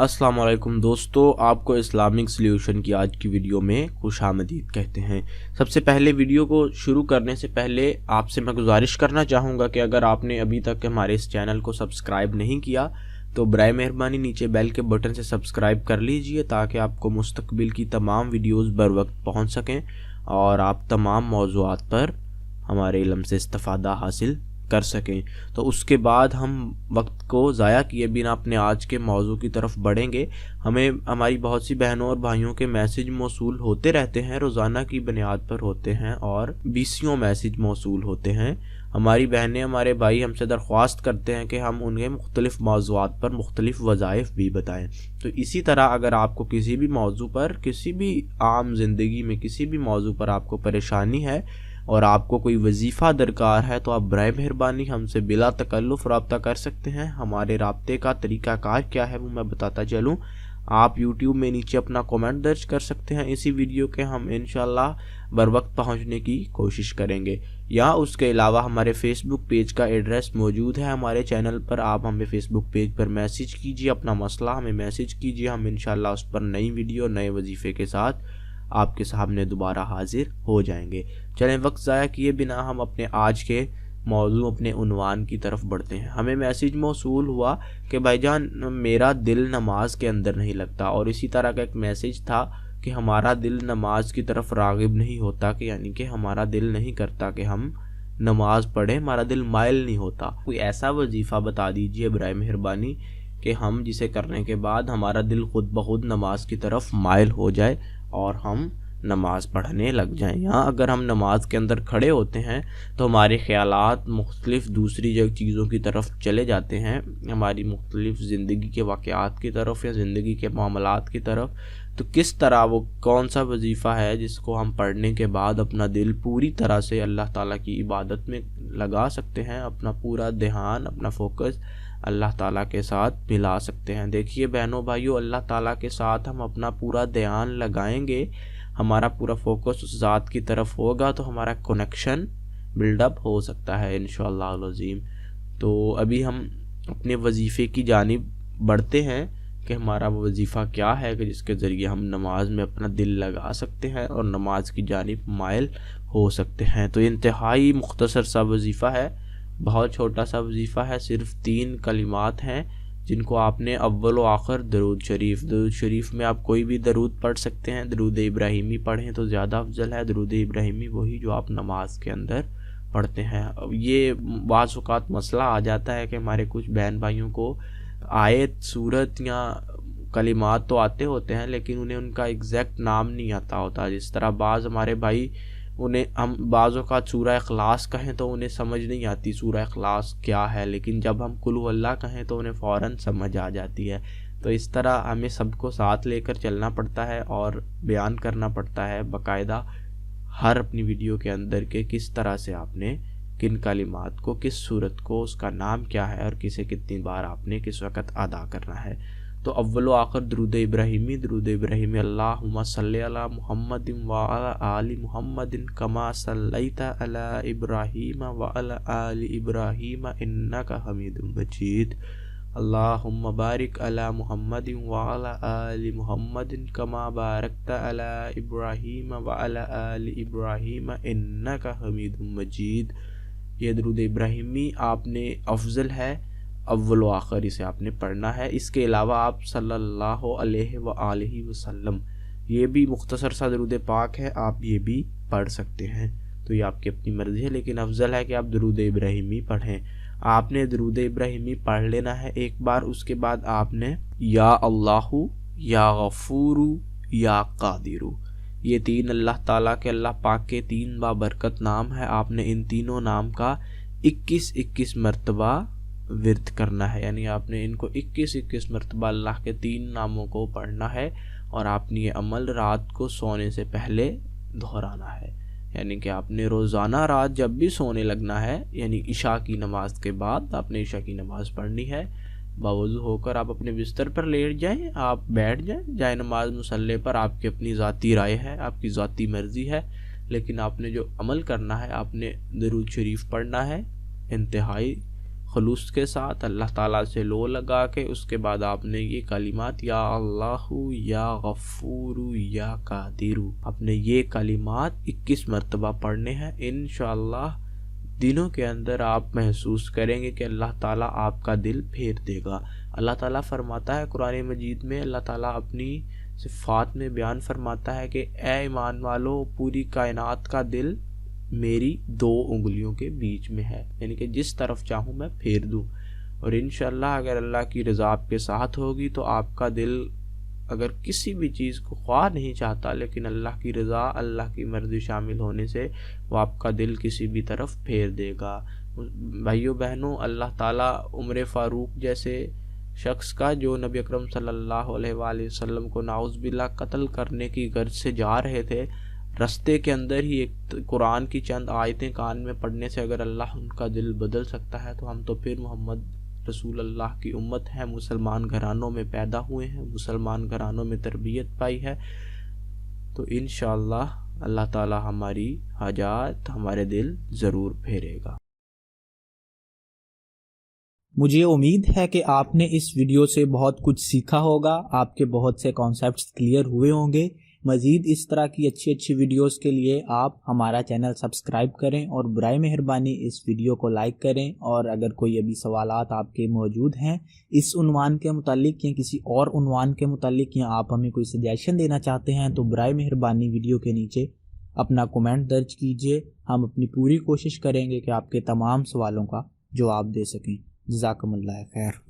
अस्सलाम वालेकुम दोस्तों, आपको इस्लामिक सॉल्यूशन की आज की वीडियो में खुश आमदीद कहते हैं। सबसे पहले वीडियो को शुरू करने से पहले आपसे मैं गुजारिश करना चाहूँगा कि अगर आपने अभी तक हमारे इस चैनल को सब्सक्राइब नहीं किया तो बराए मेहरबानी नीचे बेल के बटन से सब्सक्राइब कर लीजिए ताकि आपको मुस्तकबिल की तमाम वीडियोस बर वक्त पहुँच सकें और आप तमाम मौज़ूआत पर हमारे इल्म से इस्तिफ़ादा हासिल कर सकें। तो उसके बाद हम वक्त को ज़ाया किए बिना अपने आज के मौजू की तरफ बढ़ेंगे। हमें हमारी बहुत सी बहनों और भाइयों के मैसेज मौसूल होते रहते हैं, रोज़ाना की बुनियाद पर होते हैं और बीसियों मैसेज मौसूल होते हैं। हमारी बहनें हमारे भाई हमसे दरख्वास्त करते हैं कि हम उन्हें मुख्तलिफ मौज़ूआत पर मुख्तलिफ वज़ाइफ भी बताएं। तो इसी तरह अगर आपको किसी भी मौजू पर, किसी भी आम ज़िंदगी में किसी भी मौजू पर आपको परेशानी है और आपको कोई वजीफ़ा दरकार है तो आप बराए मेहरबानी हमसे बिला तकल्लुफ़ रब्ता कर सकते हैं। हमारे राब्ते का तरीक़ाकार क्या है वो मैं बताता चलूँ। आप YouTube में नीचे अपना कमेंट दर्ज कर सकते हैं इसी वीडियो के, हम इंशाल्लाह बर वक्त पहुँचने की कोशिश करेंगे। या उसके अलावा हमारे फेसबुक पेज का एड्रेस मौजूद है हमारे चैनल पर। आप हमें फेसबुक पेज पर मैसेज कीजिए, अपना मसला हमें मैसेज कीजिए, हम इंशाल्लाह उस पर नई वीडियो नए वजीफ़े के साथ आपके सामने दोबारा हाजिर हो जाएंगे। चलें वक्त ज़ाया किए बिना हम अपने आज के मौजू, अपने उन्वान की तरफ बढ़ते हैं। हमें मैसेज मौसूल हुआ कि भाईजान मेरा दिल नमाज के अंदर नहीं लगता, और इसी तरह का एक मैसेज था कि हमारा दिल नमाज की तरफ राग़िब नहीं होता, कि यानी कि हमारा दिल नहीं करता कि हम नमाज पढ़ें, हमारा दिल माइल नहीं होता। कोई ऐसा वजीफ़ा बता दीजिए बराए मेहरबानी कि हम जिसे करने के बाद हमारा दिल खुद ब खुद नमाज की तरफ माइल हो जाए और हम नमाज पढ़ने लग जाएं। यहाँ अगर हम नमाज के अंदर खड़े होते हैं तो हमारे ख़यालात मुख्तलिफ़ दूसरी चीज़ों की तरफ चले जाते हैं, हमारी मुख्तलिफ़ ज़िंदगी के वाक़यात की तरफ या ज़िंदगी के मामलात की तरफ। तो किस तरह वो कौन सा वजीफ़ा है जिसको हम पढ़ने के बाद अपना दिल पूरी तरह से अल्लाह ताला की इबादत में लगा सकते हैं, अपना पूरा ध्यान, अपना फोकस अल्लाह ताला के साथ मिला सकते हैं। देखिए बहनों भाइयों, अल्लाह ताला के साथ हम अपना पूरा ध्यान लगाएंगे, हमारा पूरा फोकस उस ज़ात की तरफ होगा तो हमारा कनेक्शन बिल्डअप हो सकता है इंशाअल्लाह अज़ीम। तो अभी हम अपने वजीफ़े की जानिब बढ़ते हैं कि हमारा वो वजीफ़ा क्या है कि जिसके ज़रिए हम नमाज में अपना दिल लगा सकते हैं और नमाज की जानिब माइल हो सकते हैं। तो इंतहाई मुख्तसर सा वजीफ़ा है, बहुत छोटा सा वजीफ़ा है, सिर्फ 3 कलिमात हैं जिनको आपने अव्वल व आखिर दरूद शरीफ में आप कोई भी दरूद पढ़ सकते हैं। दरूद इब्राहिमी पढ़ें तो ज़्यादा अफजल है। दरूद इब्राहिमी वही जो आप नमाज के अंदर पढ़ते हैं। अब ये बाज़ औक़ात मसला आ जाता है कि हमारे कुछ बहन भाइयों को आयत, सूरत या कलिमात तो आते होते हैं लेकिन उन्हें उनका एग्जैक्ट नाम नहीं आता होता। जिस तरह बाज़ हमारे भाई, उन्हें हम बाज़ औक़ात सूरह इखलास कहें तो उन्हें समझ नहीं आती सूरह इखलास क्या है, लेकिन जब हम कुल हुवल्लाह कहें तो उन्हें फ़ौरन समझ आ जाती है। तो इस तरह हमें सबको साथ लेकर चलना पड़ता है और बयान करना पड़ता है बाकायदा हर अपनी वीडियो के अंदर के किस तरह से आपने किन कलिमात को, किस सूरत को, उसका नाम क्या है और किसे कितनी बार आपने किस वक़्त अदा करना है। तो अव्वल व आखिर दरूद इब्राहिमी अल्लाहुम्मा सल्ली अला मुहम्मदिन व अला आलि मुहम्मदिन कमा सल्लैता अला इब्राहीम व अला आलि इब्राहीम इन्नका हमीदुम मजीद। अल्लाहुम्मा बारिक अला मुहम्मदिन व अला आलि मुहम्मदिन कमा बारकता अला इब्राहीम व अला आलि इब्राहीम इन्नका हमीदुम मजीद। ये दरूद इब्राहिमी आपने अफजल है, अव्वल व आखिर इसे आपने पढ़ना है। इसके अलावा आप सल्लल्लाहु अलैहि व आलिहि वसल्लम, ये भी मुख्तसर सा दरूद पाक है, आप ये भी पढ़ सकते हैं। तो ये आपकी अपनी मर्ज़ी है, लेकिन अफजल है कि आप दरूद इब्राहिमी पढ़ें। आपने दरूद इब्राहिमी पढ़ लेना है एक बार, उसके बाद आपने या अल्लाहु, या गफूरू, या कादिरू, ये 3 अल्लाह ताला के, अल्लाह पाक के 3 बाबरकत नाम है। आपने इन तीनों नाम का 21-21 मरतबा विर्द करना है, यानी आपने इनको 21-21 मरतबा अल्लाह के 3 नामों को पढ़ना है और आपने ये अमल रात को सोने से पहले दोहराना है। यानी कि आपने रोज़ाना रात जब भी सोने लगना है, यानी इशा की नमाज के बाद आपने इशा की नमाज पढ़नी है। बावजू होकर आप अपने बिस्तर पर लेट जाएं, आप बैठ जाएं जाए नमाज मुसल्ले पर, आपकी अपनी ज़ाती राय है, आपकी ज़ाती मर्ज़ी है, लेकिन आपने जो अमल करना है, आपने दरूद शरीफ पढ़ना है, इंतहाई خلوص کے ساتھ اللہ تعالیٰ سے لو لگا کے اس کے بعد آپ نے یہ کلمات یا اللہ یا غفور یا قادر، آپ نے یہ کلمات 21 مرتبہ پڑھنے ہیں۔ انشاءاللہ دنوں کے اندر آپ محسوس کریں گے کہ اللہ تعالیٰ آپ کا دل پھیر دے گا۔ اللہ تعالیٰ فرماتا ہے قرآن مجید میں، اللہ تعالیٰ اپنی صفات میں بیان فرماتا ہے کہ اے ایمان والو، پوری کائنات کا دل میری 2 انگلیوں کے بیچ میں ہے، یعنی کہ جس طرف چاہوں میں پھیر دوں۔ اور انشاءاللہ اگر اللہ کی رضا آپ کے ساتھ ہوگی تو آپ کا دل اگر کسی بھی چیز کو خواہ نہیں چاہتا، لیکن اللہ کی رضا، اللہ کی مرضی شامل ہونے سے وہ آپ کا دل کسی بھی طرف پھیر دے گا۔ بھائیو بہنوں، اللہ تعالیٰ عمر فاروق جیسے شخص کا، جو نبی اکرم صلی اللہ علیہ وآلہ وسلم کو نعوذ باللہ قتل کرنے کی غرض سے جا رہے تھے، رستے کے اندر ہی ایک قرآن کی چند آیتیں کان میں پڑھنے سے اگر اللہ ان کا دل بدل سکتا ہے، تو ہم تو پھر محمد رسول اللہ کی امت ہیں، مسلمان گھرانوں میں پیدا ہوئے ہیں، مسلمان گھرانوں میں تربیت پائی ہے، تو انشاءاللہ اللہ تعالی ہماری حاجات، ہمارے دل ضرور پھیرے گا۔ مجھے امید ہے کہ آپ نے اس ویڈیو سے بہت کچھ سیکھا ہوگا، آپ کے بہت سے کانسیپٹس کلیئر ہوئے ہوں گے۔ مزید اس طرح کی اچھی ویڈیوز کے لیے آپ ہمارا چینل سبسکرائب کریں اور برائے مہربانی اس ویڈیو کو لائک کریں، اور اگر کوئی ابھی سوالات آپ کے موجود ہیں اس عنوان کے متعلق یا کسی اور عنوان کے متعلق، یا آپ ہمیں کوئی سجیشن دینا چاہتے ہیں، تو برائے مہربانی ویڈیو کے نیچے اپنا کومنٹ درج کیجئے۔ ہم اپنی پوری کوشش کریں گے کہ آپ کے تمام سوالوں کا جواب دے سکیں۔ جزاکم اللہ خیر۔